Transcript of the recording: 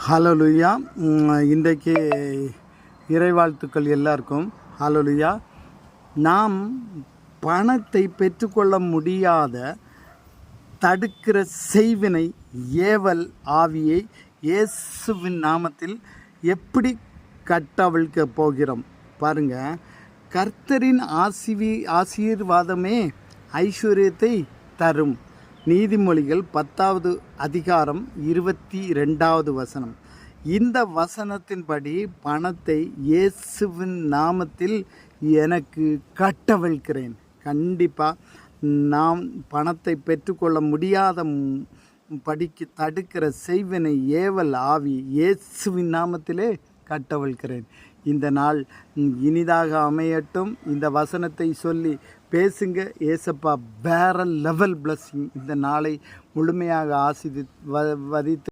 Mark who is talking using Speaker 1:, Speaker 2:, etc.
Speaker 1: ஹalleluya. இன்றைக்கு இறைவாழ்த்துக்கள் எல்லாருக்கும். ஹalleluya. நாம் பணத்தை பெற்றுக்கொள்ள முடியாத தடுக்கிற செய்வினை ஏவல் ஆவியை இயேசுவின் நாமத்தில் எப்படி கட்டவிழ்க்க போகிறோம் பாருங்க. கர்த்தரின் ஆசீர்வாதமே ஐஸ்வர்யத்தை தரும். நீதிமொழிகள் 10வது அதிகாரம் 22வது வசனம். இந்த வசனத்தின்படி பணத்தை இயேசுவின் நாமத்தில் எனக்கு கட்டவிழ்க்கிறேன். கண்டிப்பாக நாம் பணத்தை பெற்றுக்கொள்ள முடியாத படிக்கு தடுக்கிற செய்வினை ஏவல் ஆவி இயேசுவின் நாமத்திலே கட்டவிழ்க்கிறேன். இந்த நாள் இனிதாக அமையட்டும். இந்த வசனத்தை சொல்லி பேசுங்க. ஏசப்பா வேற லெவல் பிளஸ்ஸிங் இந்த நாளை முழுமையாக வதித்து